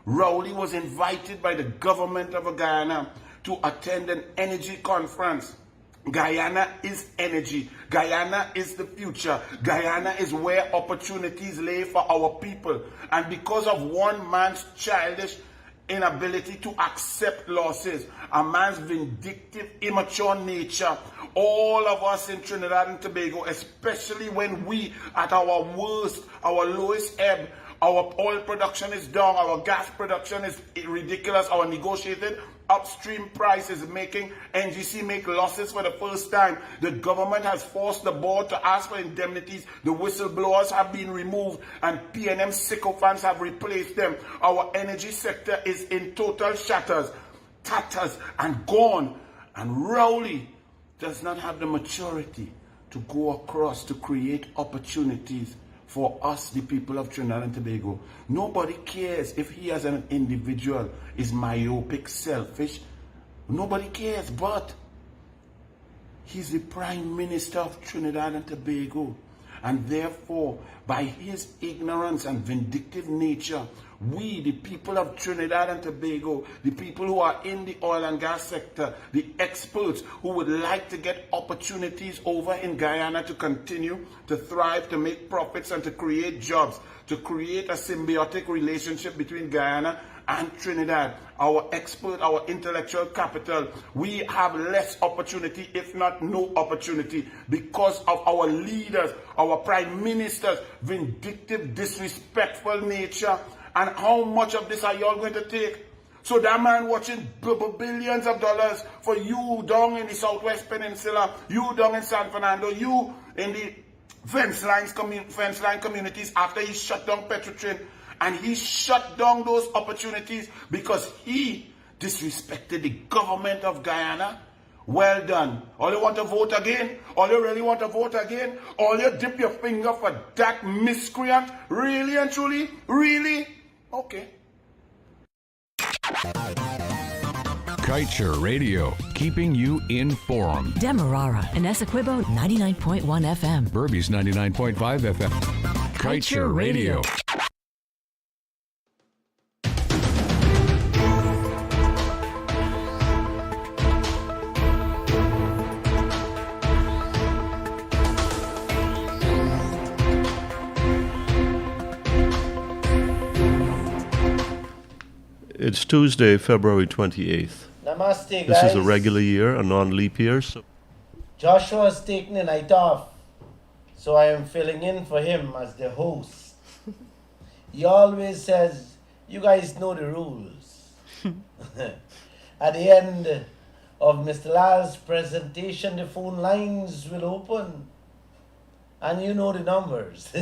Rowley was invited by the government of Guyana to attend an energy conference. Guyana is energy. Guyana is the future. Guyana is where opportunities lay for our people. And because of one man's childish inability to accept losses, a man's vindictive, immature nature, all of us in Trinidad and Tobago, especially when we at our worst, our lowest ebb, our oil production is down, our gas production is ridiculous, our negotiated upstream price is making NGC make losses for the first time. The government has forced the board to ask for indemnities. The whistleblowers have been removed and PNM sycophants have replaced them. Our energy sector is in total shatters, tatters and gone. And Rowley does not have the maturity to go across to create opportunities for us, the people of Trinidad and Tobago. Nobody cares if he as an individual is myopic, selfish. Nobody cares, but he's the Prime Minister of Trinidad and Tobago. And therefore, by his ignorance and vindictive nature, we, the people of Trinidad and Tobago, the people who are in the oil and gas sector, the experts who would like to get opportunities over in Guyana to continue to thrive, to make profits and to create jobs, to create a symbiotic relationship between Guyana and Trinidad, our expert, our intellectual capital, we have less opportunity, if not no opportunity, because of our leaders, our prime ministers' vindictive, disrespectful nature. And how much of this are y'all going to take? So that man watching billions of dollars for you down in the Southwest Peninsula, you down in San Fernando, you in the fence line communities after he shut down Petrotrin. And he shut down those opportunities because he disrespected the government of Guyana. Well done. All you want to vote again? All you really want to vote again? All you dip your finger for that miscreant? Really and truly? Really? Okay. Kaieteur Radio, keeping you informed. Demerara and Essequibo 99.1 FM. Burby's 99.5 FM. Kaieteur Radio. It's Tuesday, February 28th. Namaste, guys. This is a regular year, a non-leap year. So Joshua's taking the night off, so I am filling in for him as the host. He always says, you guys know the rules. At the end of Mr. Lall's presentation, the phone lines will open. And you know the numbers.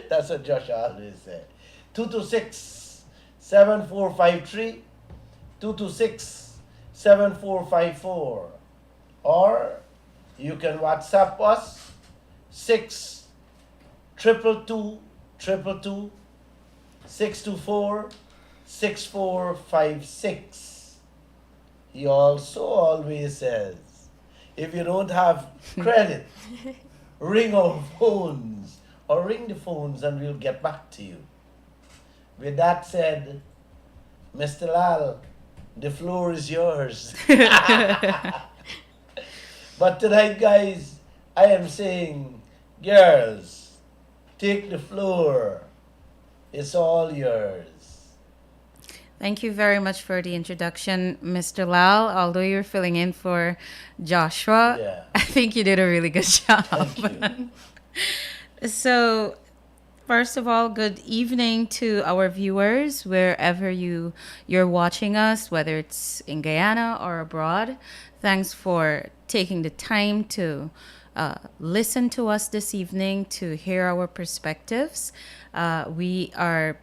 That's what Joshua always said. 226-7453, 226-7454, or you can WhatsApp us 62222 624-6456. He also always says, if you don't have credit, ring our phones or ring the phones and we'll get back to you. With that said, Mr. Lall, the floor is yours. But tonight, guys, I am saying, girls, take the floor. It's all yours. Thank you very much for the introduction, Mr. Lall. Although you're filling in for Joshua, Yeah. I think you did a really good job. Thank you. So, first of all, good evening to our viewers wherever you're watching us, whether it's in Guyana or abroad. Thanks for taking the time to listen to us this evening, to hear our perspectives. We are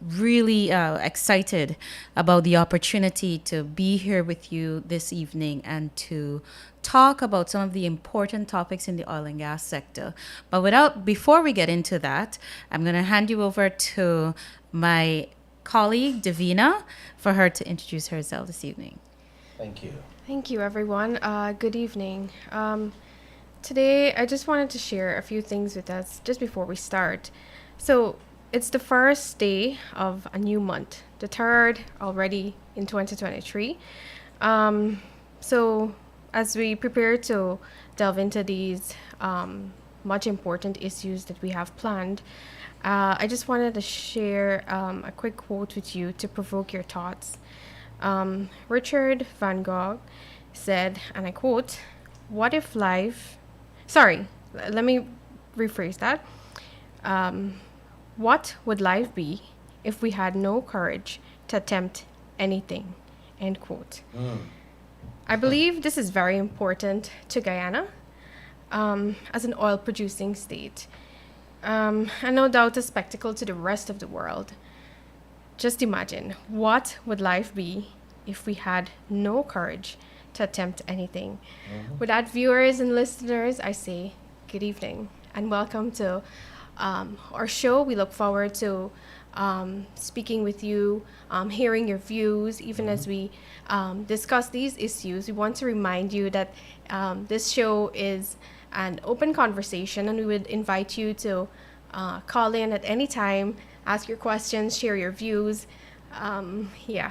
really excited about the opportunity to be here with you this evening and to talk about some of the important topics in the oil and gas sector. But before we get into that, I'm going to hand you over to my colleague, Davina, for her to introduce herself this evening. Thank you. Thank you, everyone. Good evening. Today, I just wanted to share a few things with us just before we start. So, it's the first day of a new month, the third already in 2023. So, as we prepare to delve into these much important issues that we have planned, I just wanted to share a quick quote with you to provoke your thoughts. Richard Van Gogh said, and I quote, "What if life..." Sorry, let me rephrase that. What would life be if we had no courage to attempt anything? End quote. I believe this is very important to Guyana as an oil producing state. And no doubt a spectacle to the rest of the world. Just imagine, what would life be if we had no courage to attempt anything? With that, viewers and listeners, I say good evening and welcome to our show. We look forward to speaking with you, hearing your views, even as we discuss these issues. We want to remind you that this show is an open conversation, and we would invite you to call in at any time, ask your questions, share your views. Yeah.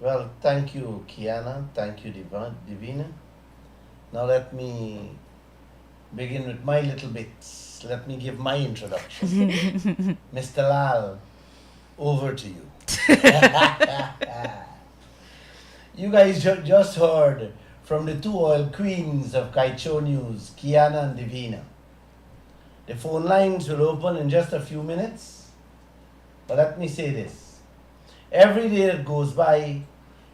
Well, thank you, Kiana. Thank you, Divina. Now let me begin with my little bits. Let me give my introduction. Mr. Lall, over to you. You guys just heard from the two oil queens of Kaieteur News, Kiana and Divina. The phone lines will open in just a few minutes. But let me say this. Every day that goes by,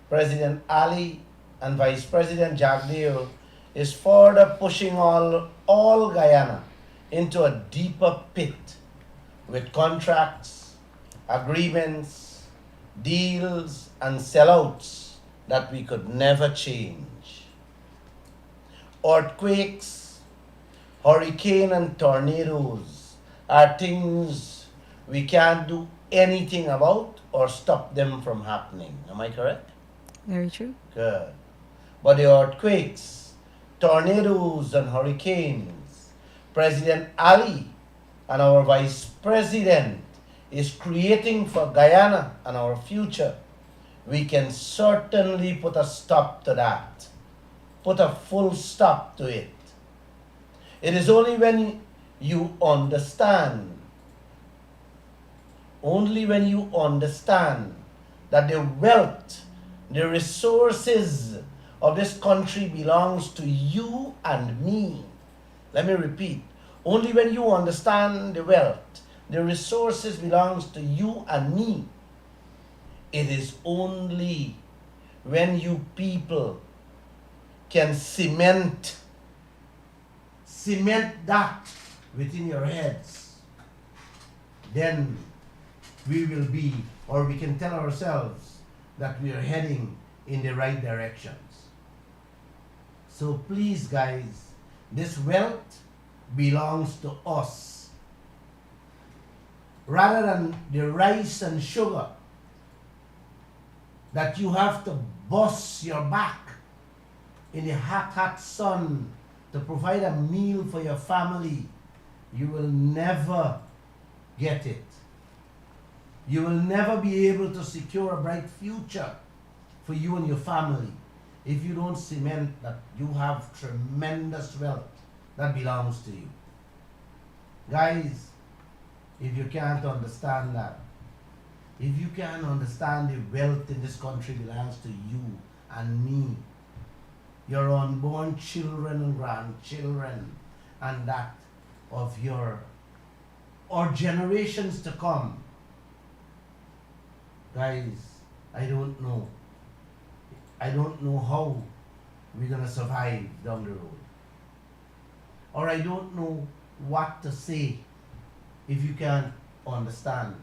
President Ali and Vice President Jagdeo is further pushing all Guyana into a deeper pit with contracts, agreements, deals, and sellouts that we could never change. Earthquakes, hurricane, and tornadoes are things we can't do anything about or stop them from happening. Am I correct? Very true. Good. But the earthquakes, tornadoes, and hurricanes, President Ali and our Vice President is creating for Guyana and our future. We can certainly put a stop to that. Put a full stop to it. It is only when you understand, that the wealth, the resources of this country belongs to you and me. Let me repeat. Only when you understand the wealth, the resources belongs to you and me. It is only when you people can cement that within your heads, then we will be, or we can tell ourselves that we are heading in the right directions. So please, guys, this wealth belongs to us. Rather than the rice and sugar that you have to bust your back in the hot sun to provide a meal for your family, you will never get it. You will never be able to secure a bright future for you and your family if you don't cement that you have tremendous wealth that belongs to you. Guys, if you can't understand that, if you can't understand the wealth in this country belongs to you and me, your unborn children and grandchildren, and that of your or generations to come, guys, I don't know how we're gonna survive down the road. Or I don't know what to say if you can't understand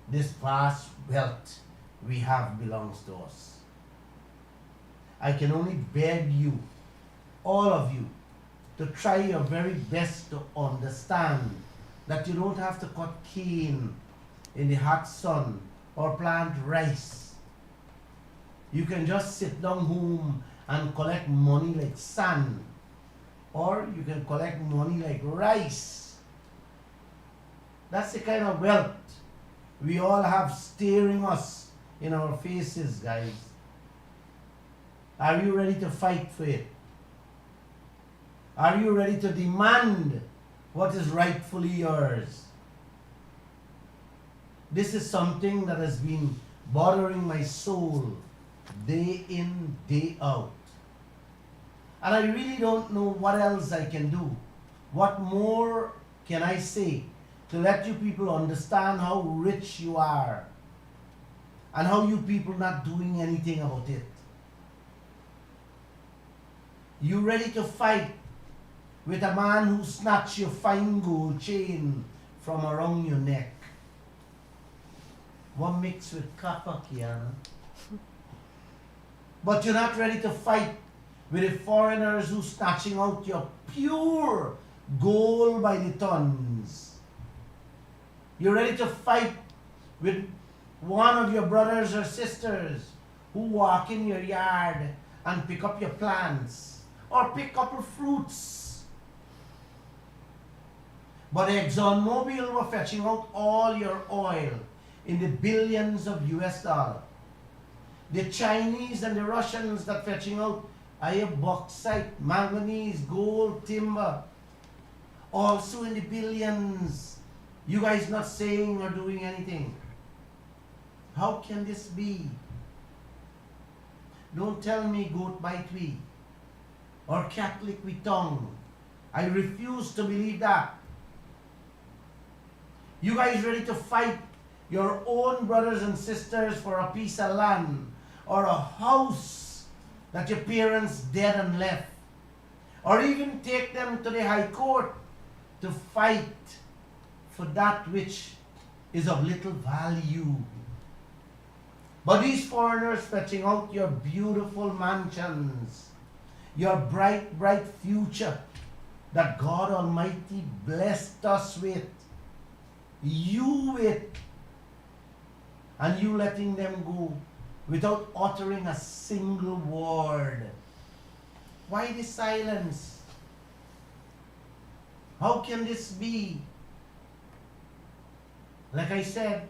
this vast wealth we have belongs to us. I can only beg you, all of you, to try your very best to understand that you don't have to cut cane in the hot sun or plant rice. You can just sit down home and collect money like sand, or you can collect money like rice. That's the kind of wealth we all have staring us in our faces, guys. Are you ready to fight for it? Are you ready to demand what is rightfully yours? This is something that has been bothering my soul day in, day out. And I really don't know what else I can do. What more can I say to let you people understand how rich you are and how you people not doing anything about it? You ready to fight with a man who snatched your fine gold chain from around your neck? What mixed with copper, Kiana? But you're not ready to fight with the foreigners who snatching out your pure gold by the tons. You're ready to fight with one of your brothers or sisters who walk in your yard and pick up your plants or pick up your fruits. But ExxonMobil were fetching out all your oil in the billions of US dollars. The Chinese and the Russians that fetching out iron, bauxite, manganese, gold, timber, also in the billions. You guys not saying or doing anything. How can this be? Don't tell me goat bite we or cat lick we tongue. I refuse to believe that. You guys ready to fight your own brothers and sisters for a piece of land or a house that your parents dead and left, or even take them to the High Court to fight for that which is of little value. But these foreigners fetching out your beautiful mansions, your bright, bright future that God Almighty blessed us with, you with, and you letting them go without uttering a single word. Why the silence? How can this be? Like I said,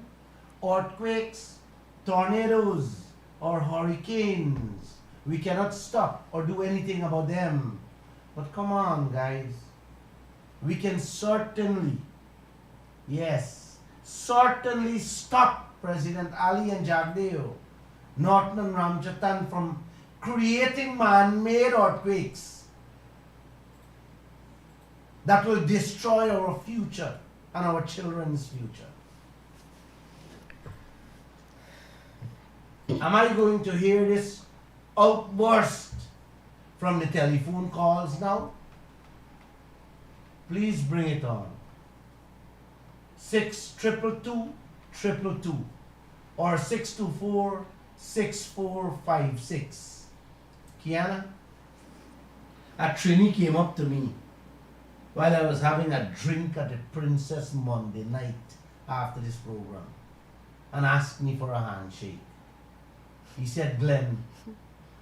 earthquakes, tornadoes, or hurricanes, we cannot stop or do anything about them. But come on, guys. We can certainly, yes, certainly stop President Ali and Jagdeo, Norton and Ramjatan from creating man-made earthquakes that will destroy our future and our children's future. Am I going to hear this outburst from the telephone calls now? Please bring it on. 622-222 or 624-6456. Kiana, a Trini came up to me while I was having a drink at the Princess Monday night after this program and asked me for a handshake. He said, Glenn,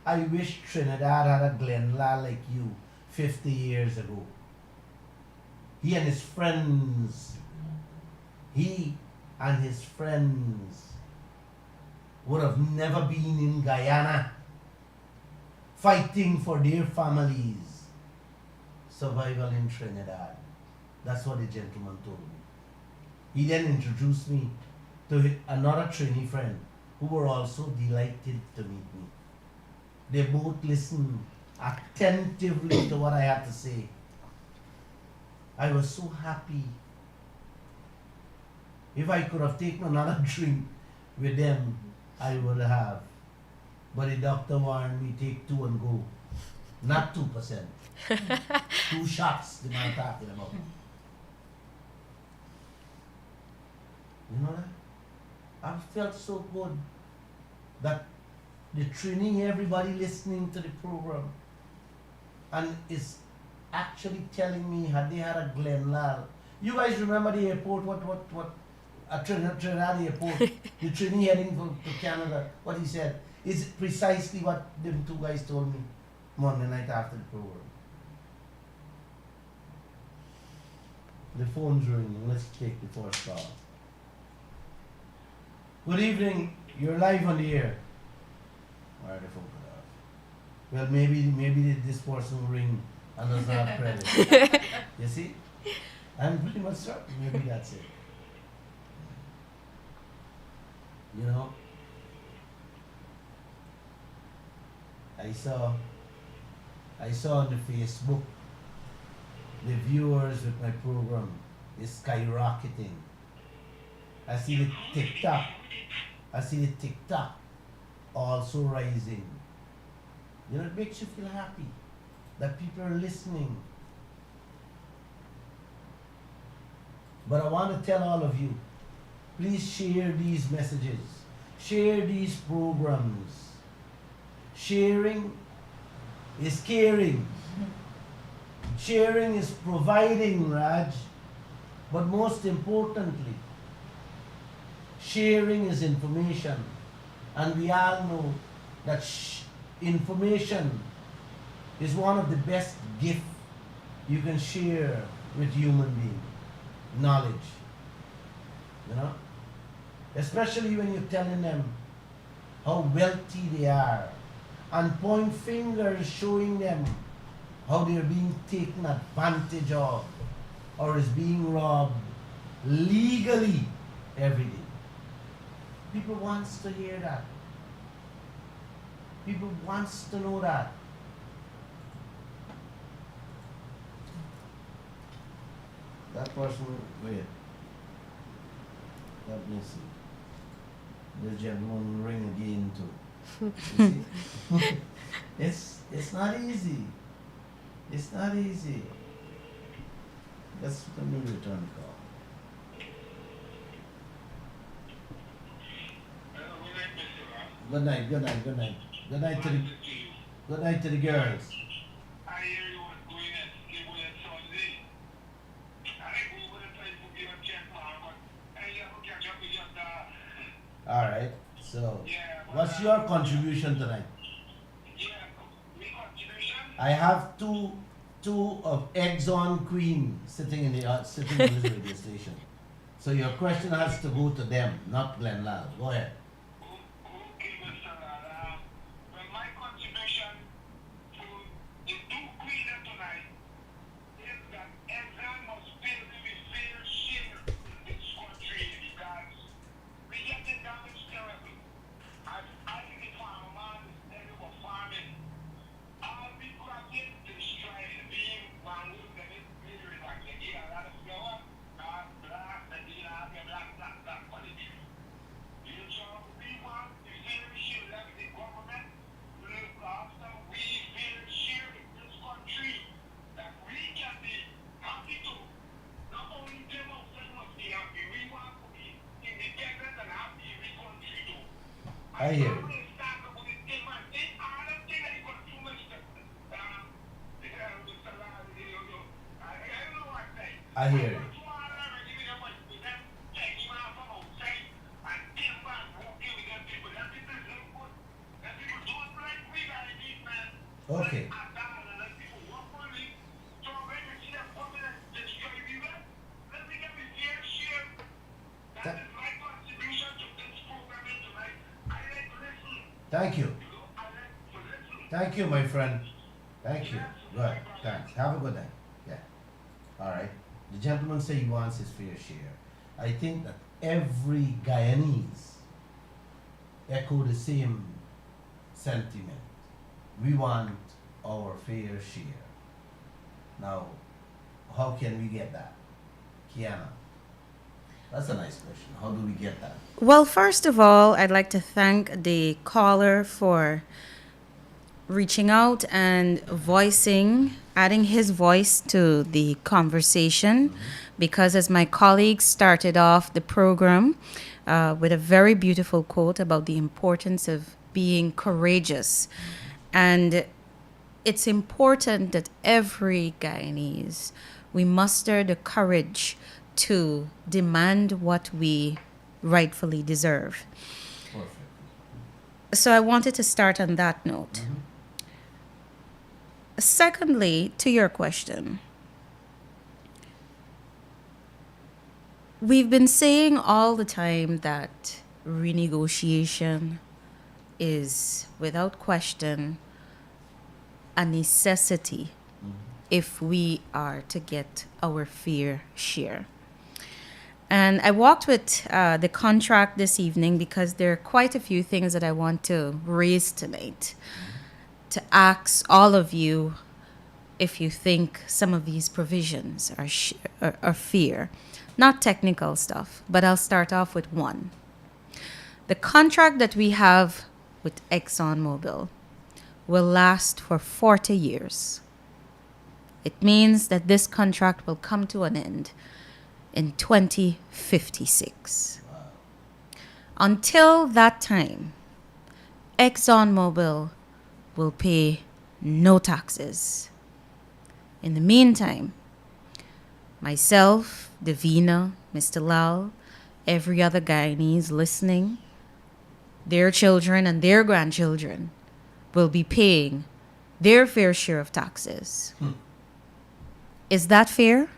I wish Trinidad had a Glenn Lall like you 50 years ago. He and his friends would have never been in Guyana fighting for their families. Survival in Trinidad. That's what the gentleman told me. He then introduced me to another Trini friend who were also delighted to meet me. They both listened attentively to what I had to say. I was so happy. If I could have taken another drink with them, I would have. But the doctor warned me, take 2 and go. Not 2%. 2 shots, the man talking about. You know that? I felt so good that the Trini, everybody listening to the program, and is actually telling me had they had a Glenn Lall. You guys remember the airport, what Trinidad airport, the Trini heading to Canada, what he said is precisely what the 2 guys told me Monday night after the program. The phone's ringing. Let's take the first call. Good evening. You're live on the air. Why are the phone cut off? Well, maybe this person will ring and does not have credit. You see? I'm pretty much certain. Maybe that's it. You know, I saw on the Facebook the viewers with my program is skyrocketing. I see the TikTok also rising. You know, it makes you feel happy that people are listening. But I want to tell all of you, please share these messages, share these programs. Sharing is caring. Sharing is providing, Raj. But most importantly, sharing is information. And we all know that information is one of the best gifts you can share with human beings. Knowledge. You know? Especially when you're telling them how wealthy they are and point fingers showing them how they're being taken advantage of or is being robbed legally every day. People wants to hear that. People wants to know that. That person, wait. Let me see. The gentleman ring again too. You see? It's not easy. It's not easy. Let me return the call. Good night, good night, good night. Good night to the girls. All right. So, what's your contribution tonight? I have two of eggs on Queen sitting in this radio station. So your question has to go to them, not Glenn Lall. Go ahead. Okay, Mr. Lall. Well, my contribution to the two Queen tonight is that everyone must pay the fair share in this country because we get the damage terrible. As I, the farmer man, and we were farming. All we got in destroy being one wood and it really like they get a lot of flour, black, and they have a black quality. You know, we want the fair share that the government look after. We fair share in this country that we can be happy to. Not only them ourselves must be happy, we want to be independent and happy in the country too. I hear you. I hear you. Okay. Thank you. Thank you, my friend. Thank you. Good. Thanks. Have a good night. Yeah. All right. The gentleman said he wants his fair share. I think that every Guyanese echo the same sentiment. We want our fair share. Now, how can we get that? Kiana, that's a nice question. How do we get that? Well, first of all, I'd like to thank the caller for reaching out and adding his voice to the conversation, because as my colleagues started off the program with a very beautiful quote about the importance of being courageous. And it's important that every Guyanese, we muster the courage to demand what we rightfully deserve. Perfect. So I wanted to start on that note. Secondly, to your question, we've been saying all the time that renegotiation is, without question, a necessity if we are to get our fair share. And I walked with the contract this evening because there are quite a few things that I want to raise tonight, to ask all of you if you think some of these provisions are fair. Not technical stuff, but I'll start off with one. The contract that we have with ExxonMobil will last for 40 years. It means that this contract will come to an end in 2056. Until that time, ExxonMobil will pay no taxes. In the meantime, myself, Davina, Mr. Lall, every other Guyanese listening, their children and their grandchildren will be paying their fair share of taxes. Is that fair?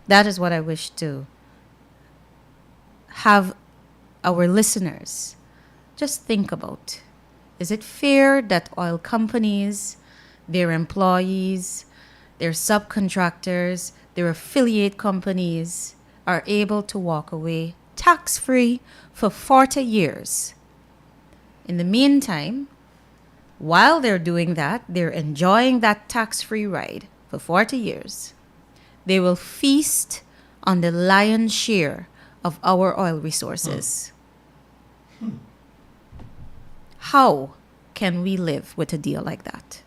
That is what I wish to have our listeners just think about. Is it fair that oil companies, their employees, their subcontractors, their affiliate companies are able to walk away tax-free for 40 years? In the meantime, while they're doing that, they're enjoying that tax-free ride for 40 years. They will feast on the lion's share of our oil resources. How can we live with a deal like that?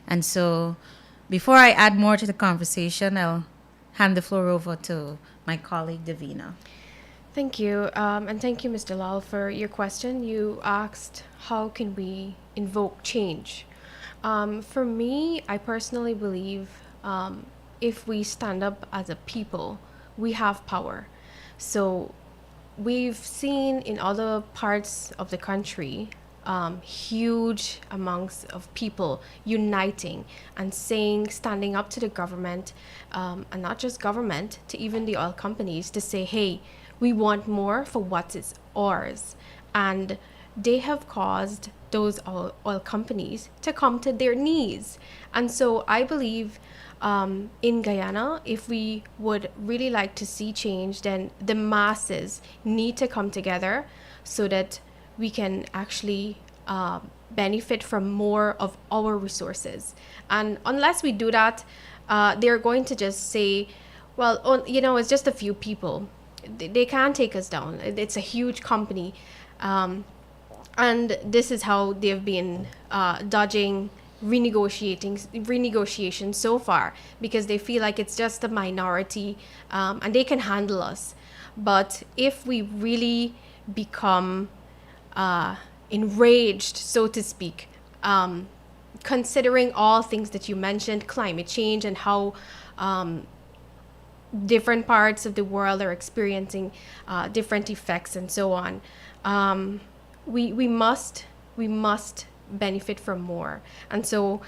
And so, before I add more to the conversation, I'll hand the floor over to my colleague, Davina. Thank you. And thank you, Mr. Lall, for your question. You asked, how can we invoke change? For me, I personally believe if we stand up as a people, we have power. So we've seen in other parts of the country huge amounts of people uniting and saying, standing up to the government, and not just government, to even the oil companies, to say, hey, we want more for what is ours. And they have caused those oil companies to come to their knees. And so I believe in Guyana, if we would really like to see change, then the masses need to come together so that we can actually benefit from more of our resources. And unless we do that, they're going to just say, well, it's just a few people. They can't take us down. It's a huge company. And this is how they've been dodging renegotiation so far, because they feel like it's just a minority and they can handle us. But if we really become enraged, so to speak, considering all things that you mentioned, climate change and how different parts of the world are experiencing different effects and so on, we must benefit from more. And so,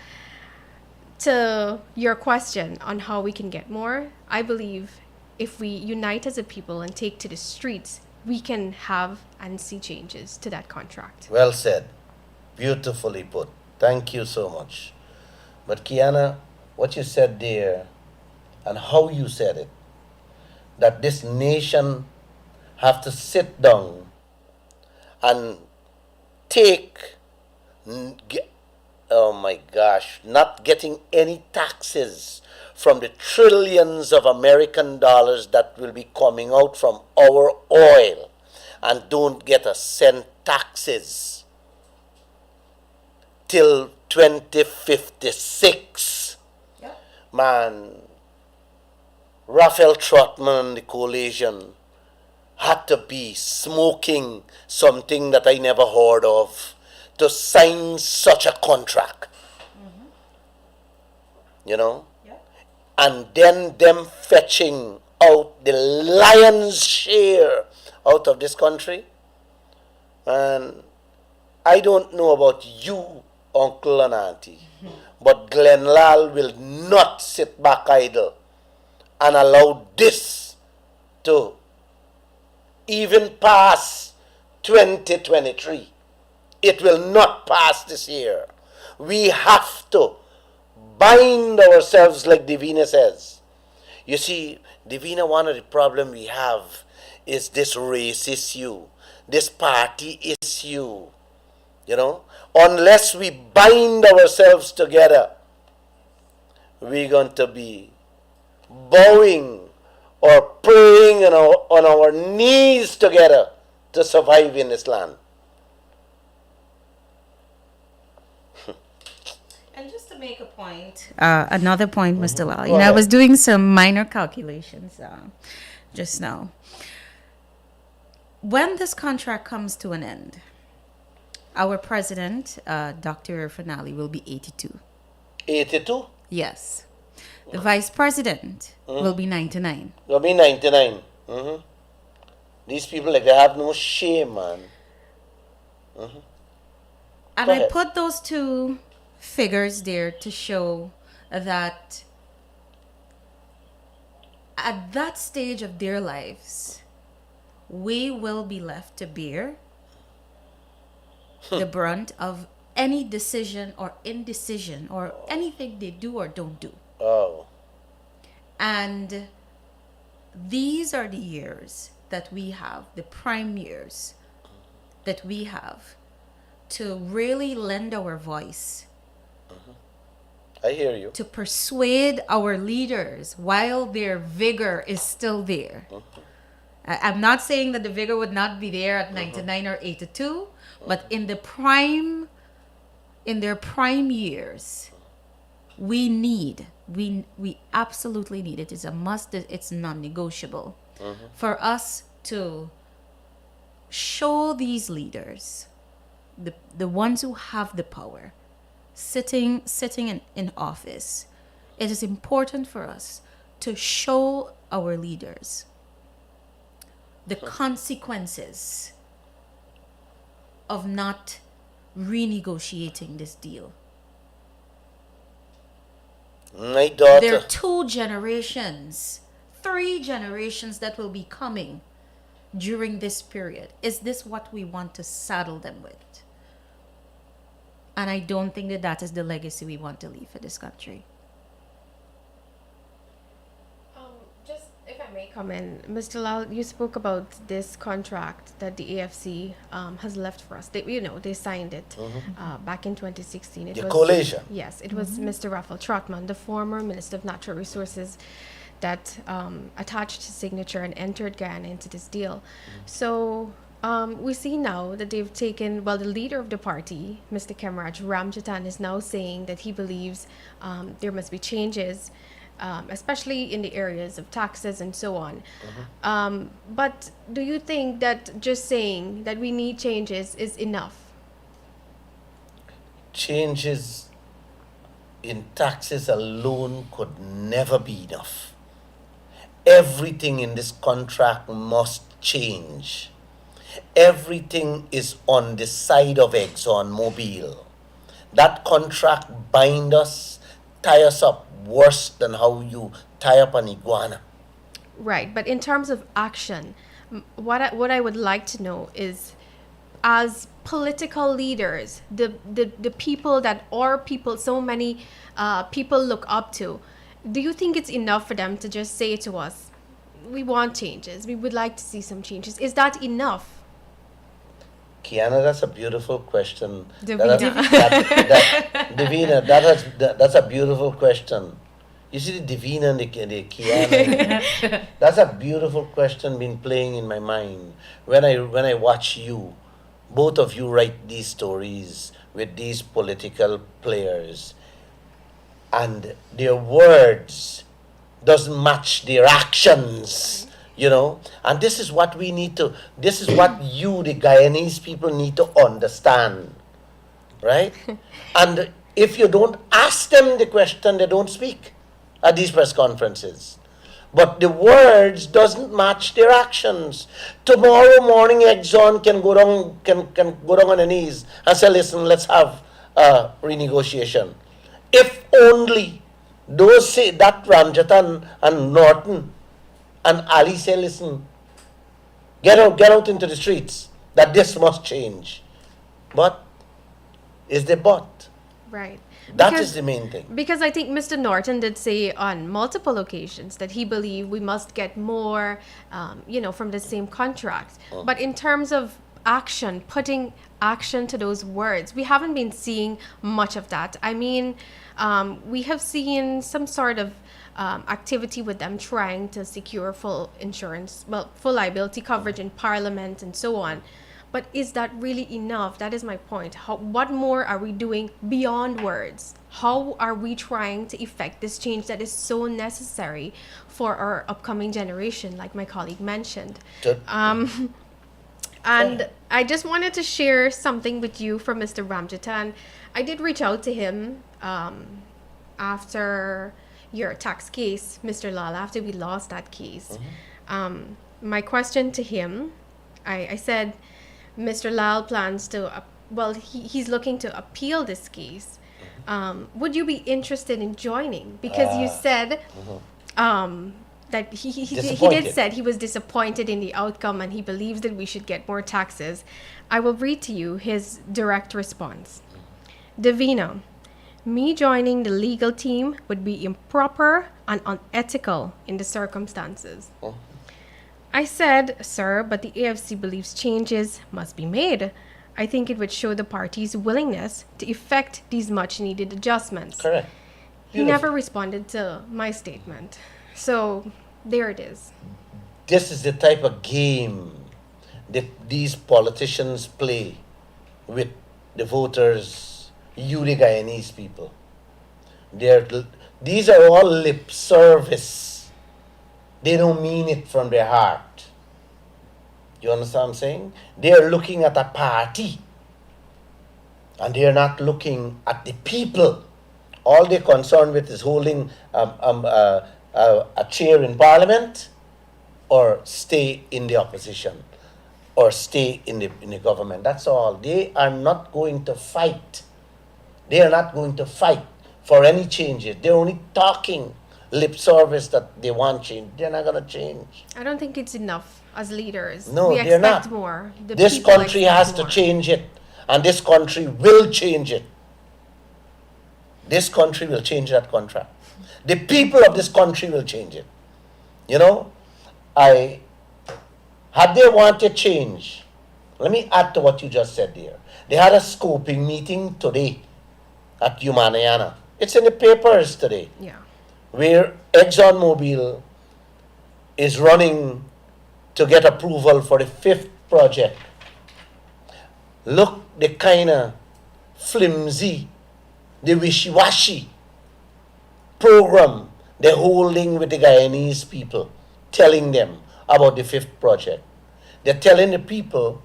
to your question on how we can get more, I believe if we unite as a people and take to the streets, we can have and see changes to that contract. Well said. Beautifully put. Thank you so much. But Kiana, what you said there and how you said it, that this nation have to sit down and take, oh my gosh, not getting any taxes from the trillions of American dollars that will be coming out from our oil, and don't get a cent taxes till 2056. Yeah. Man, Raphael Trotman and the coalition had to be smoking something that I never heard of to sign such a contract. You know? Yeah. And then them fetching out the lion's share out of this country. And I don't know about you, uncle and auntie, but Glenn Lall will not sit back idle and allow this to even pass 2023. It will not pass this year. We have to bind ourselves like Divina says. You see, Divina, one of the problems we have is this race issue, this party issue. Unless we bind ourselves together, we're going to be bowing or praying on our knees together to survive in this land. And just to make a point, another point, Mr. Lall, Go I ahead. was doing some minor calculations just now. When this contract comes to an end, our president, Dr. Finale, will be 82. 82? Yes. The vice president will be 99. Will be 99. These people, like, they have no shame, man. And Go I ahead. put those two figures there to show that at that stage of their lives, we will be left to bear the brunt of any decision or indecision or anything they do or don't do. Oh. And these are the years that we have, the prime years that we have to really lend our voice, I hear you. to persuade our leaders while their vigor is still there. I'm not saying that the vigor would not be there at 99 or 82, but in their prime years, we absolutely need, it is a must, it's non-negotiable for us to show these leaders, the ones who have the power, sitting in office. It is important for us to show our leaders the consequences of not renegotiating this deal. My daughter. There are 2 generations, 3 generations that will be coming during this period. Is this what we want to saddle them with? And I don't think that is the legacy we want to leave for this country. Just if I may comment, Mr. Lall, you spoke about this contract that the AFC has left for us. They signed it back in 2016. The coalition. Yes, it was Mr. Raphael Trotman, the former Minister of Natural Resources, that attached his signature and entered Guyana into this deal. So we see now that they've taken, the leader of the party, Mr. Kemraj Ramjatan, is now saying that he believes there must be changes, especially in the areas of taxes and so on. But do you think that just saying that we need changes is enough? Changes in taxes alone could never be enough. Everything in this contract must change. Everything is on the side of ExxonMobil. That contract binds us, tie us up worse than how you tie up an iguana. Right, but in terms of action, what I would like to know is, as political leaders, the people that so many people look up to, do you think it's enough for them to just say to us, we want changes, we would like to see some changes? Is that enough? Kiana, that's a beautiful question. Davina. Davina, that's a beautiful question. You see the Davina and the Kiana. That's a beautiful question been playing in my mind. When I watch you, both of you write these stories with these political players, and their words doesn't match their actions. And this is what we need to, this is what you, the Guyanese people, need to understand, right? And if you don't ask them the question, they don't speak at these press conferences. But the words doesn't match their actions. Tomorrow morning, Exxon can go down on their knees and say, listen, let's have a renegotiation. If only Those say that Ramjatan and Norton and Ali say, listen, get out into the streets, that this must change. But is the but? Right. That is the main thing. Because I think Mr. Norton did say on multiple occasions that he believed we must get more, from the same contract. But in terms of action, putting action to those words, we haven't been seeing much of that. I mean, we have seen some sort of activity with them trying to secure full liability coverage in Parliament and so on. But is that really enough? That is my point. What more are we doing beyond words? How are we trying to effect this change that is so necessary for our upcoming generation, like my colleague mentioned? And I just wanted to share something with you from Mr. Ramjatan. I did reach out to him after your tax case, Mr. Lall, after we lost that case. My question to him, I said, Mr. Lall plans to, he's looking to appeal this case. Would you be interested in joining? Because you said that he did said he was disappointed in the outcome and he believes that we should get more taxes. I will read to you his direct response. Davina, me joining the legal team would be improper and unethical in the circumstances. I said, sir, but the AFC believes changes must be made. I think it would show the party's willingness to effect these much needed adjustments. Correct. He never responded to my statement. So there it is. This is the type of game that these politicians play with the voters, you the Guyanese people. These are all lip service. They don't mean it from their heart. You understand what I'm saying? They are looking at a party and they are not looking at the people. All they're concerned with is holding a chair in Parliament or stay in the opposition or stay in the government. That's all. They are not going to fight. They are not going to fight for any changes. They're only talking lip service that they want change. They're not going to change. I don't think it's enough as leaders. No, we they're expect not. more. The This people country expect has more. to change it, and this country will change it. This country will change that contract. The people of this country will change it. You know, had they wanted change, let me add to what you just said there. They had a scoping meeting today at Humaniana. It's in the papers today. Yeah. Where ExxonMobil is running to get approval for the 5th project. Look, the kind of flimsy, the wishy-washy program they're holding with the Guyanese people, telling them about the 5th project. They're telling the people,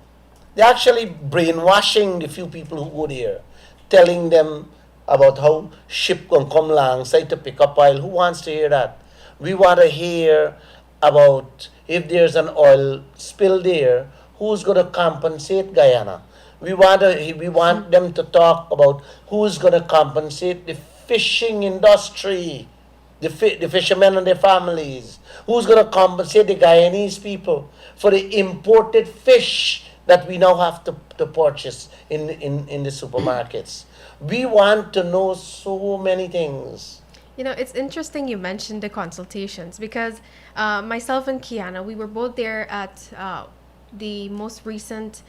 they're actually brainwashing the few people who go there, telling them about how ship can come alongside to pick up oil. Who wants to hear that? We want to hear about if there's an oil spill there, who's going to compensate Guyana? We want them to talk about who's going to compensate the fishing industry, the fishermen and their families. Who's going to compensate the Guyanese people for the imported fish that we now have to purchase in the supermarkets? We want to know so many things. You know, it's interesting you mentioned the consultations because myself and Kiana, we were both there at the most recent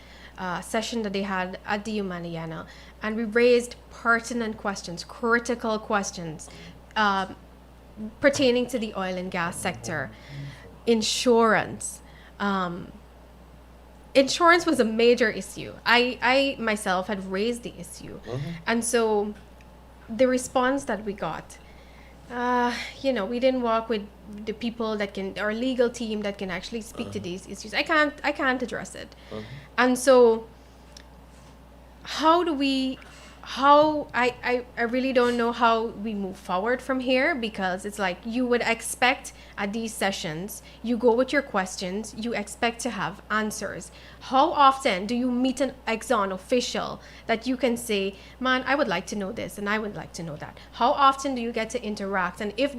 session that they had at the Humaniana, and we raised pertinent questions, critical questions pertaining to the oil and gas sector, insurance. Insurance was a major issue. I myself had raised the issue. And so the response that we got, we didn't work with the people that can, our legal team that can actually speak to these issues. I can't address it. And so how do we how I really don't know how we move forward from here, because it's like you would expect at these sessions, you go with your questions, you expect to have answers. How often do you meet an Exxon official that you can say, man, I would like to know this and I would like to know that? How often do you get to interact? And if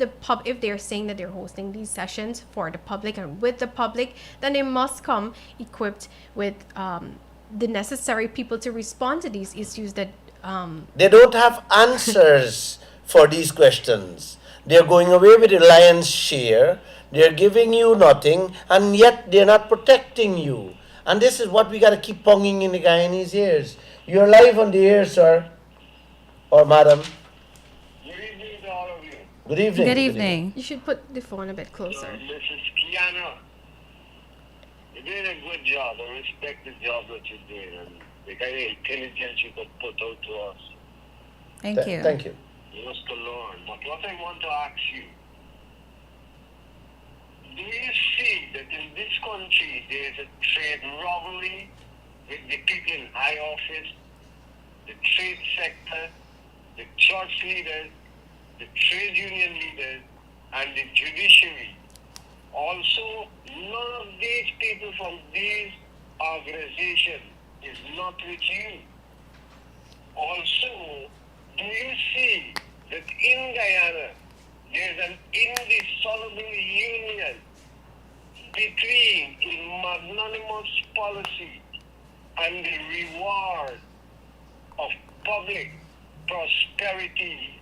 if they're saying that they're hosting these sessions for the public and with the public, then they must come equipped with the necessary people to respond to these issues that They don't have answers for these questions. They're going away with the lion's share. They're giving you nothing, and yet they're not protecting you. And this is what we got to keep ponging in the Guyanese ears. You're live on the air, sir. Or madam. Good evening to all of you. Good evening. Good evening. you should put the phone a bit So, closer. Mrs. Kiana, you're doing a good job. I respect the job that you're doing and the kind of intelligence you could put out to us. Thank you. Thank you. You must to learn. But what I want to ask you, do you see that in this country there is a trade rivalry with the people in high office, the trade sector, the church leaders, the trade union leaders, and the judiciary? Also, none of these people from these organizations is not with you. Also, do you see that in Guyana there's an indissoluble union between a magnanimous policy and the reward of public prosperity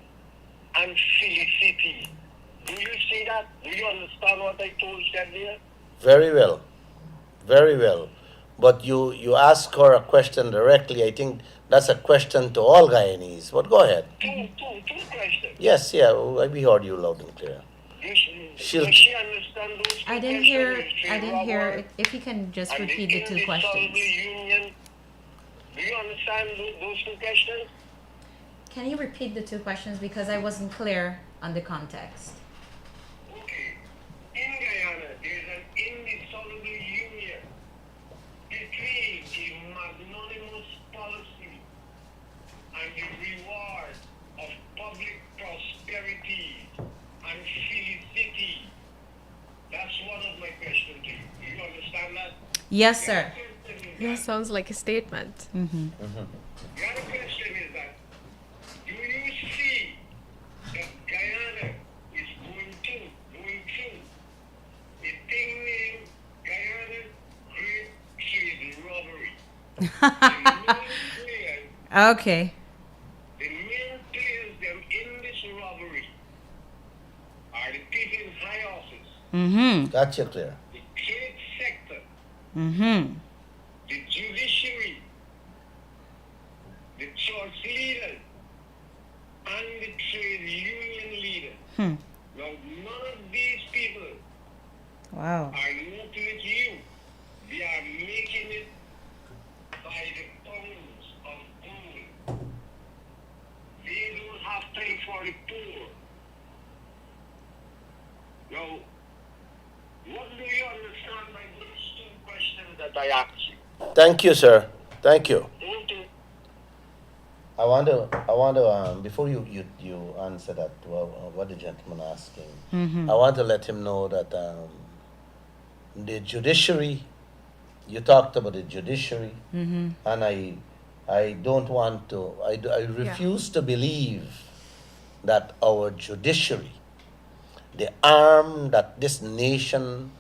and felicity? Do you see that? Do you understand what I told you there? Very well. Very well. But you ask her a question directly. I think that's a question to all Guyanese. But go ahead. Two questions. Yes, yeah, we heard you loud and clear. Does She'll- she understand those two I didn't questions? hear. The trade I didn't hear. rivalry If you can just and repeat the two indissoluble questions. union. Do you understand those two questions? Can you repeat the two questions because I wasn't clear on the context? Okay. In Guyana, there's an indissoluble union between a magnanimous policy and the reward of public prosperity and felicity. That's one of my questions to you. Do you understand that? Yes, sir. That sounds like a statement. The other question is that, do you see that Guyana is going through a thing named Guyana Great Trade Robbery? Okay. The main players them in this robbery are the people in high office, Mm-hmm. Gotcha, clear. the trade sector, Mm-hmm. the judiciary, the church leaders, and the trade union leaders. Hmm. Now, none of these people Wow. are not with you. They are making it by the pounds of gold. They don't have time for the poor. Now, what do you understand by those two questions that I asked you? Thank you, sir. Thank you. Don't you? I want to before you answer that, what the gentleman asking, I want to let him know that the judiciary, you talked about the judiciary, and I don't want to, I refuse to believe that our judiciary, the arm that this nation,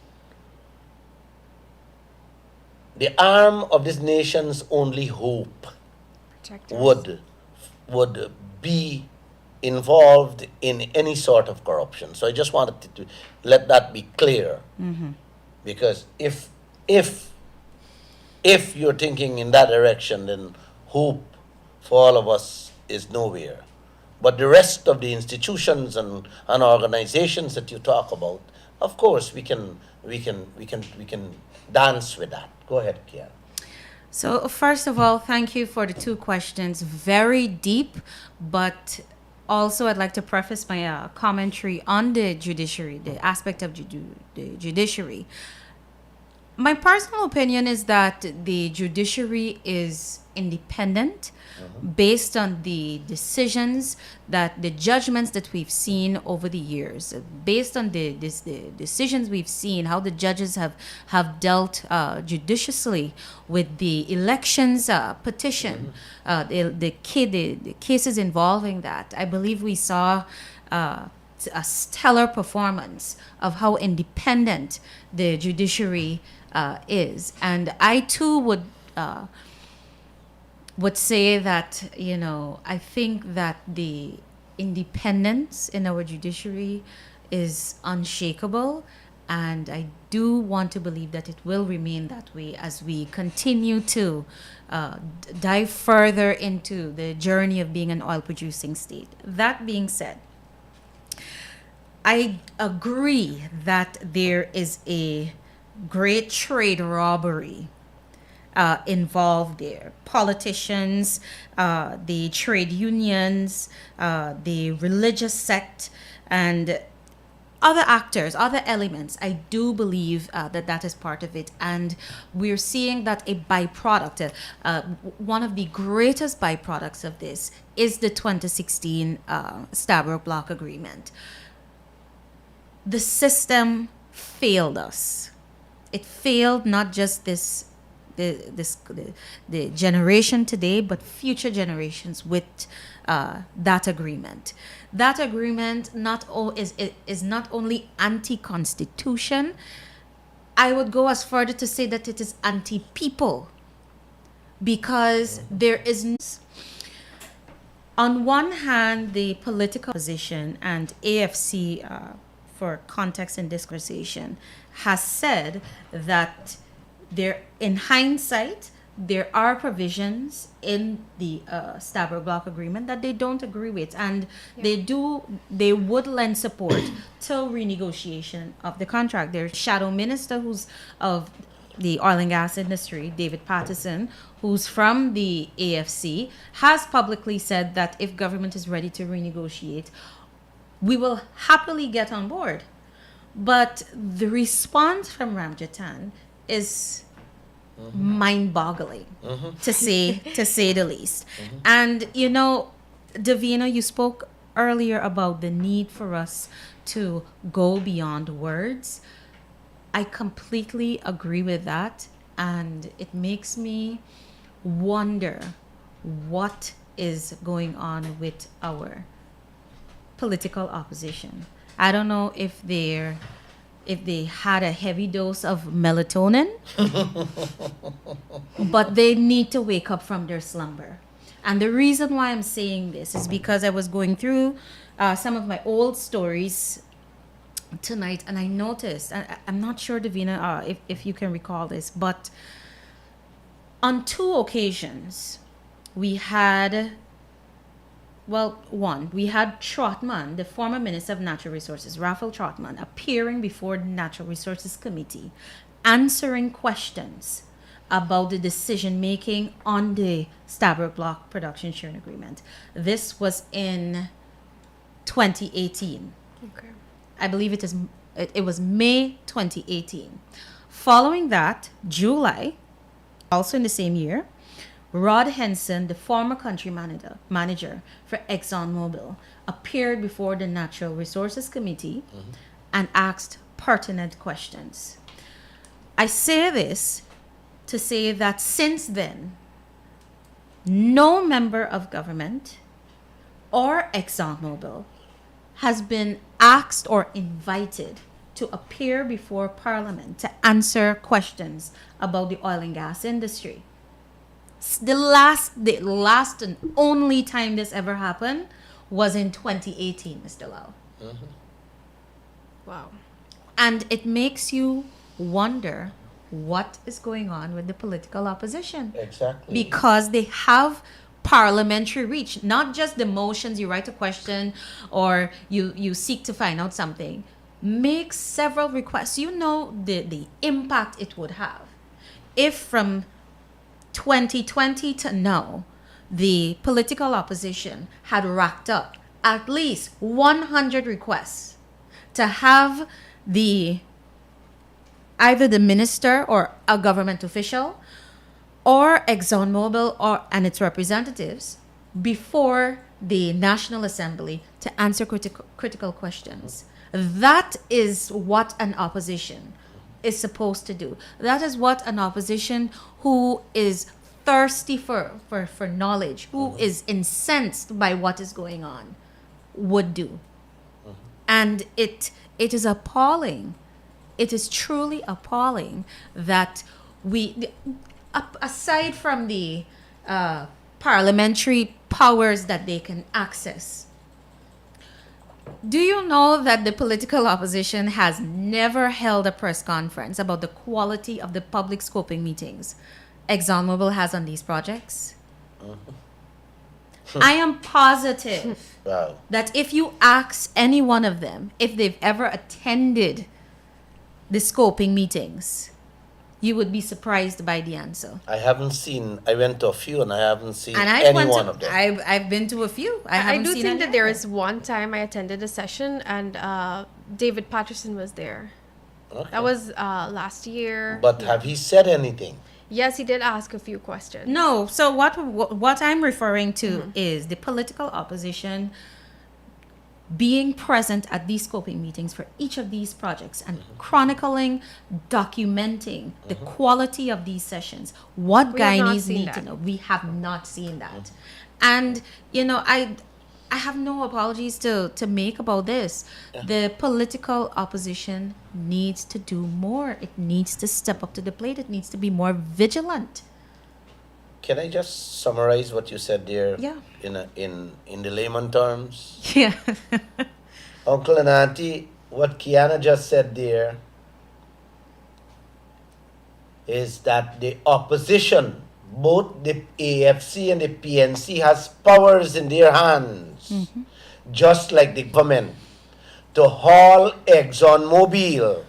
the arm of this nation's only hope Protectors. would be involved in any sort of corruption. So I just wanted to let that be clear, because if you're thinking in that direction, then hope for all of us is nowhere. But the rest of the institutions and organizations that you talk about, of course, we can dance with that. Go ahead, Kian. So first of all, thank you for the two questions. Very deep, but also I'd like to preface my commentary on the judiciary, the aspect of the judiciary. My personal opinion is that the judiciary is independent based on the decisions that the judgments that we've seen over the years, based on the decisions we've seen, how the judges have dealt judiciously with the elections petition, the cases involving that. I believe we saw a stellar performance of how independent the judiciary is, and I too would say that, I think that the independence in our judiciary is unshakable, and I do want to believe that it will remain that way as we continue to dive further into the journey of being an oil producing state. That being said, I agree that there is a great trade robbery involved there. Politicians, the trade unions, the religious sect, and other actors, other elements. I do believe that is part of it. And we're seeing that a byproduct, one of the greatest byproducts of this is the 2016 Stabroek Block Agreement. The system failed us. It failed not just the generation today, but future generations with that agreement. That agreement is not only anti-constitution. I would go as further to say that it is anti-people, because there is, on one hand, the political opposition, and AFC, for context in this conversation, has said that in hindsight, there are provisions in the Stabroek Block Agreement that they don't agree with, and they would lend support to renegotiation of the contract. Their shadow minister, who's of the oil and gas industry, David Patterson, who's from the AFC, has publicly said that if government is ready to renegotiate, we will happily get on board. But the response from Ramjatan is mind-boggling, to say the least. And Davina, you spoke earlier about the need for us to go beyond words. I completely agree with that, and it makes me wonder what is going on with our political opposition. I don't know if they had a heavy dose of melatonin, but they need to wake up from their slumber. And the reason why I'm saying this is because I was going through some of my old stories tonight, and I noticed, I'm not sure, Davina, if you can recall this, but on 2 occasions we had Trotman, the former Minister of Natural Resources, Raphael Trotman, appearing before the Natural Resources Committee, answering questions about the decision making on the Stabroek Block Production Sharing Agreement. This was in 2018. Okay. I believe it was May 2018. Following that, July, also in the same year, Rod Henson, the former country manager for ExxonMobil, appeared before the Natural Resources Committee and asked pertinent questions. I say this to say that since then, no member of government or ExxonMobil has been asked or invited to appear before Parliament to answer questions about the oil and gas industry. The last and only time this ever happened was in 2018, Mr. Lall. Wow. And it makes you wonder what is going on with the political opposition. Exactly. Because they have parliamentary reach, not just the motions, you write a question or you seek to find out something. Make several requests. You know the impact it would have if from 2020 to now, the political opposition had racked up at least 100 requests to have the either the minister or a government official or ExxonMobil and its representatives before the National Assembly to answer critical questions. That is what an opposition is supposed to do. That is what an opposition who is thirsty for knowledge, who is incensed by what is going on, would do. And it is appalling. It is truly appalling that aside from the parliamentary powers that they can access, do you know that the political opposition has never held a press conference about the quality of the public scoping meetings ExxonMobil has on these projects? I am positive that if you ask any one of them if they've ever attended the scoping meetings, you would be surprised by the answer. I went to a few and I haven't seen And any one of them. I've been to a few. I do think that there is. is one time I attended a session and David Patterson was there. Okay. That was last year. But have he said anything? Yes, he did ask a few questions. No. So what I'm referring to is the political opposition being present at these scoping meetings for each of these projects and chronicling, documenting the quality of these sessions. What We have not Guyanese seen need that. to know. We have not seen that. And, I have no apologies to make about this. The political opposition needs to do more. It needs to step up to the plate. It needs to be more vigilant. Can I just summarize what you said there? Yeah. In the layman terms? Yeah. Uncle and Auntie, what Kiana just said there is that the opposition, both the AFC and the PNC, has powers in their hands, just like the government, to haul ExxonMobil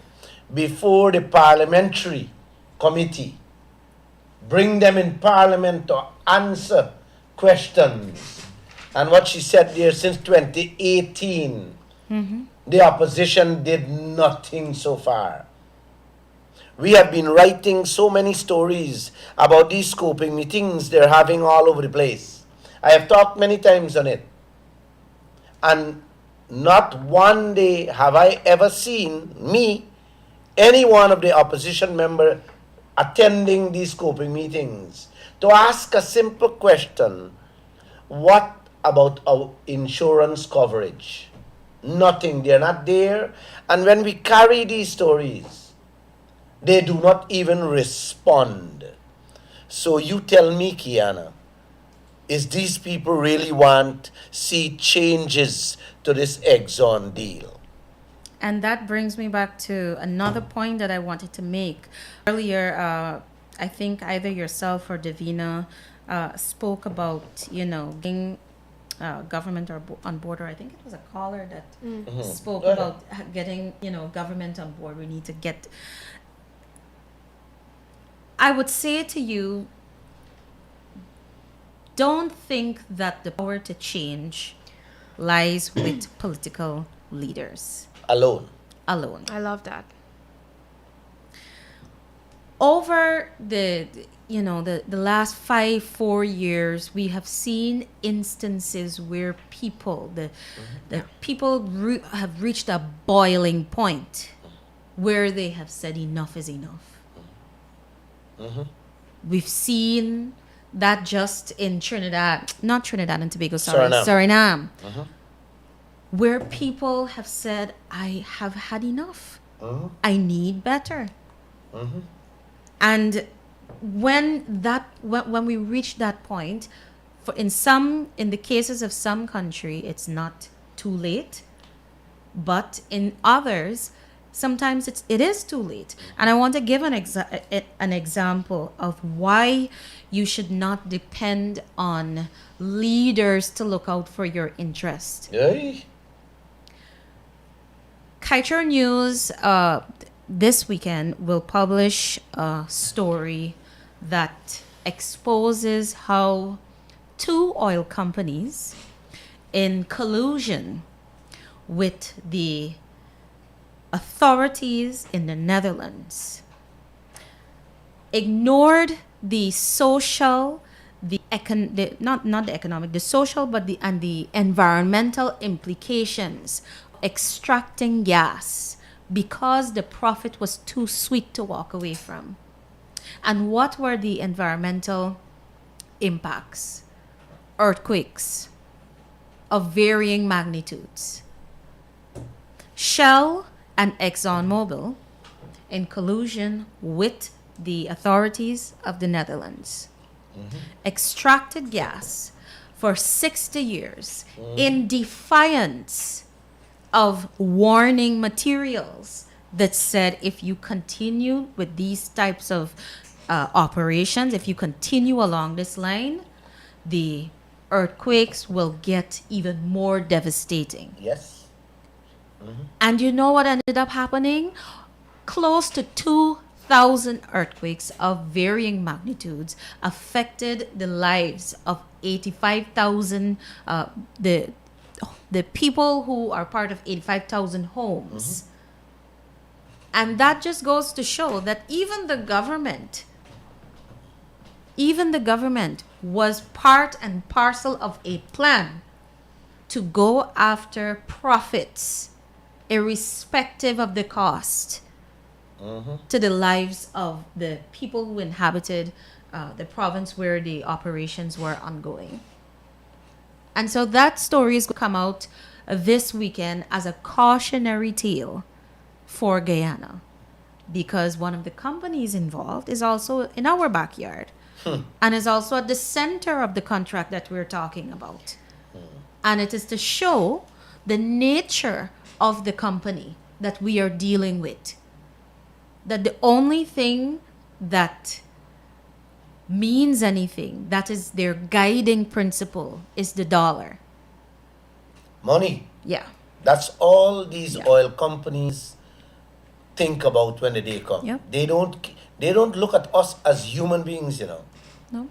before the parliamentary committee, bring them in parliament to answer questions. And what she said there, since 2018, the opposition did nothing so far. We have been writing so many stories about these scoping meetings they're having all over the place. I have talked many times on it. And not one day have I ever seen any one of the opposition member attending these scoping meetings to ask a simple question: what about our insurance coverage? Nothing. They're not there. And when we carry these stories, they do not even respond. So you tell me, Kiana, is these people really want see changes to this Exxon deal? And that brings me back to another point that I wanted to make. Earlier, I think either yourself or Davina spoke about, being government on board, or I think it was a caller that spoke about getting, government on board. We need to get... I would say to you, don't think that the power to change lies with political leaders. Alone. I love that. Over the last 4 years, we have seen instances where people have reached a boiling point where they have said enough is enough. We've seen that just in not Trinidad and Tobago, Suriname, where people have said, I have had enough. I need better. And when we reach that point, in the cases of some country, it's not too late, but in others, sometimes it is too late. And I want to give an example of why you should not depend on leaders to look out for your interest. Hey. Kaieteur News this weekend will publish a story that exposes how 2 oil companies, in collusion with the authorities in the Netherlands, ignored the social, not the economic, the social, but the environmental implications extracting gas because the profit was too sweet to walk away from. And what were the environmental impacts? Earthquakes of varying magnitudes. Shell and ExxonMobil, in collusion with the authorities of the Netherlands, extracted gas for 60 years in defiance of warning materials that said if you continue with these types of operations, if you continue along this line, the earthquakes will get even more devastating. Yes. And you know what ended up happening? Close to 2,000 earthquakes of varying magnitudes affected the lives of 85,000, the people who are part of 85,000 homes. And that just goes to show that even the government was part and parcel of a plan to go after profits, irrespective of the cost, to the lives of the people who inhabited the province where the operations were ongoing. And so that story is going to come out this weekend as a cautionary tale for Guyana, because one of the companies involved is also in our backyard and is also at the center of the contract that we're talking about. And it is to show the nature of the company that we are dealing with, that the only thing that means anything, that is their guiding principle, is the dollar. Money. Yeah. That's all these oil companies think about when the day comes. Yep. They don't look at us as human beings, you know. No.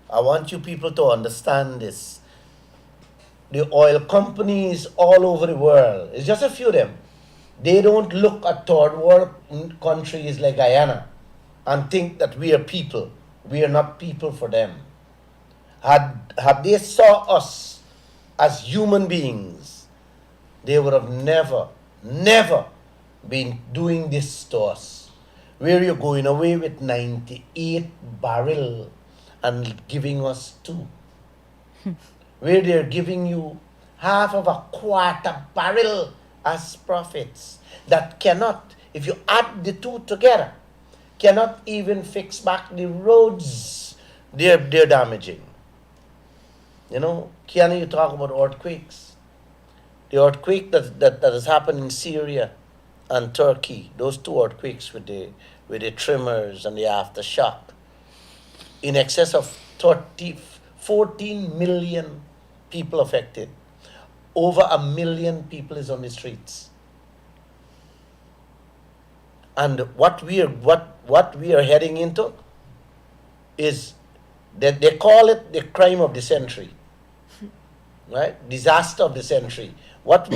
I want you people to understand this. The oil companies all over the world, it's just a few of them, they don't look at third world countries like Guyana and think that we are people. We are not people for them. Had they saw us as human beings, they would have never been doing this to us. Where you're going away with 98 barrel and giving us 2. Where they're giving you half of a quarter barrel as profits that cannot, if you add the 2 together, cannot even fix back the roads they're damaging. You know, can you talk about earthquakes? The earthquake that has happened in Syria and Turkey, those 2 earthquakes with the tremors and the aftershock, in excess of 14 million people affected. Over 1 million people is on the streets. And what we are heading into is that they call it the crime of the century, right? Disaster of the century. What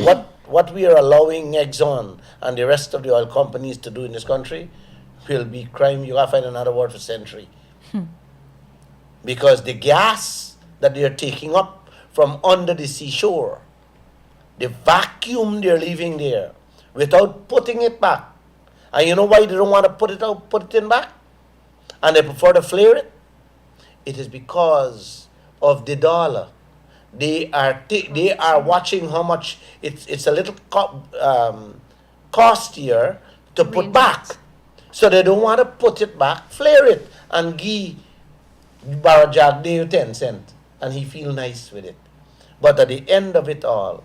we are allowing Exxon and the rest of the oil companies to do in this country will be crime. You gotta find another word for century, because the gas that they are taking up from under the seashore, the vacuum they're leaving there without putting it back. And you know why they don't want to put it in back? And they prefer to flare it? It is because of the dollar. They are watching how much it's a little costier to put back. So they don't want to put it back, flare it, and give Barajag Deo 10 cents. And he feel nice with it. But at the end of it all,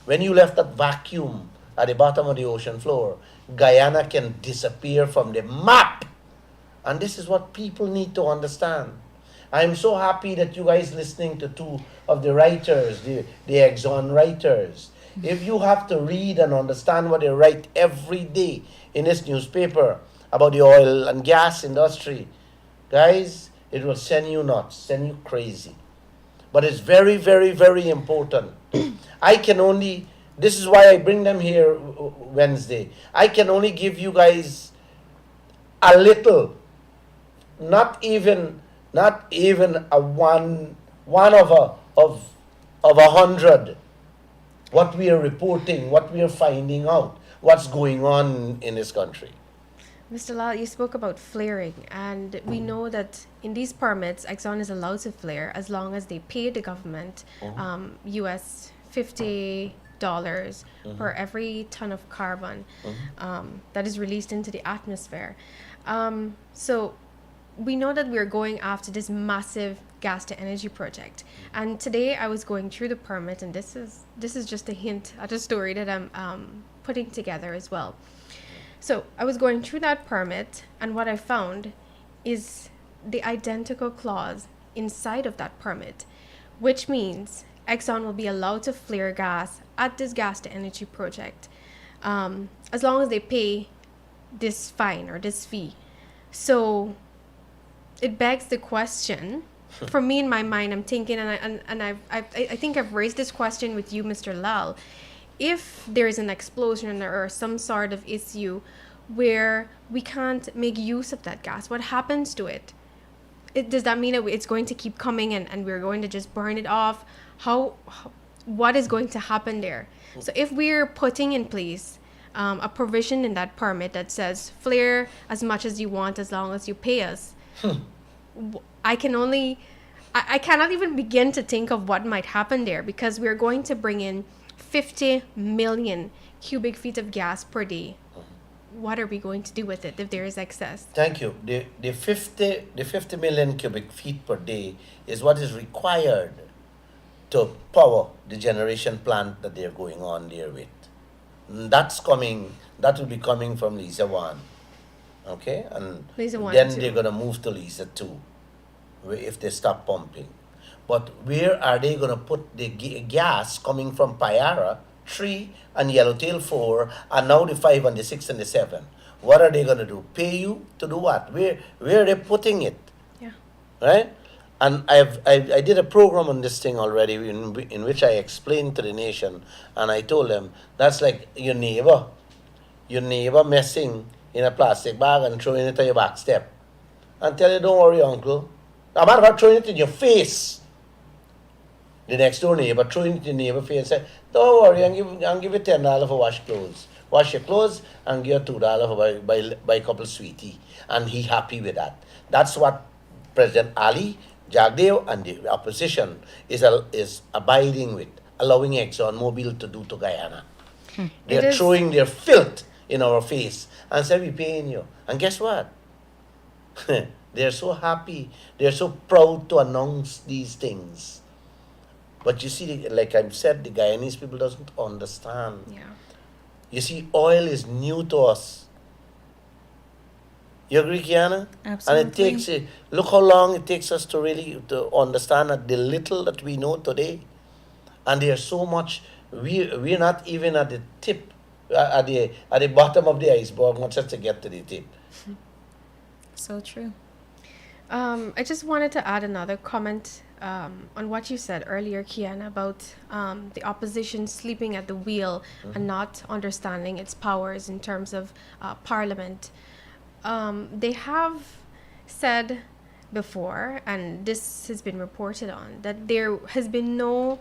when you left that vacuum at the bottom of the ocean floor, Guyana can disappear from the map. And this is what people need to understand. I'm so happy that you guys listening to 2 of the writers, the Exxon writers. If you have to read and understand what they write every day in this newspaper about the oil and gas industry, guys, it will send you nuts, send you crazy. But it's very, very, very important. This is why I bring them here Wednesday. I can only give you guys a little not even a one of 100. What we are reporting, what we are finding out, what's going on in this country. Mr. Lall, you spoke about flaring, and we know that in these permits, Exxon is allowed to flare as long as they pay the government US $50 per every ton of carbon that is released into the atmosphere. So we know that we're going after this massive gas to energy project. And today I was going through the permit, and this is just a hint at a story that I'm putting together as well. So I was going through that permit, and what I found is the identical clause inside of that permit, which means Exxon will be allowed to flare gas at this gas to energy project as long as they pay this fine or this fee. So it begs the question, for me in my mind, I'm thinking, and I think I've raised this question with you, Mr. Lall. If there is an explosion or some sort of issue where we can't make use of that gas, what happens to it? Does that mean that it's going to keep coming and we're going to just burn it off? What is going to happen there? So if we're putting in place a provision in that permit that says flare as much as you want as long as you pay us, I cannot even begin to think of what might happen there, because we're going to bring in 50 million cubic feet of gas per day. What are we going to do with it if there is excess? Thank you. The 50 million cubic feet per day is what is required to power the generation plant that they're going on there with. That will be coming from Lisa 1. Okay? And Lisa 1 then and 2. they're going to move to Lisa 2 if they stop pumping. But where are they going to put the gas coming from Payara 3 and Yellowtail 4 and now the 5 and the 6 and the 7? What are they going to do? Pay you to do what? Where are they putting it? Yeah. Right? And I did a program on this thing already in which I explained to the nation, and I told them that's like your neighbor messing in a plastic bag and throwing it on your back step and tell you, don't worry, uncle. I'm matter of fact, throwing it in your face. The next door neighbor throwing it in the neighbor's face and say, don't worry, I'll give you $10 for wash clothes. Wash your clothes and give you $2 for buy a couple sweetie. And he happy with that. That's what President Ali, Jagdeo, and the opposition is abiding with, allowing ExxonMobil to do to Guyana. They're throwing their filth in our face and say, we're paying you. And guess what? They're so happy. They're so proud to announce these things. But you see, like I've said, the Guyanese people doesn't understand. Yeah. You see, oil is new to us. You agree, Kiana? Absolutely. And it takes, look how long it takes us to really to understand that the little that we know today. And there's so much, we're not even at the tip, at the bottom of the iceberg, much as to get to the tip. So true. I just wanted to add another comment on what you said earlier, Kiana, about the opposition sleeping at the wheel and not understanding its powers in terms of parliament. They have said before, and this has been reported on, that there has been no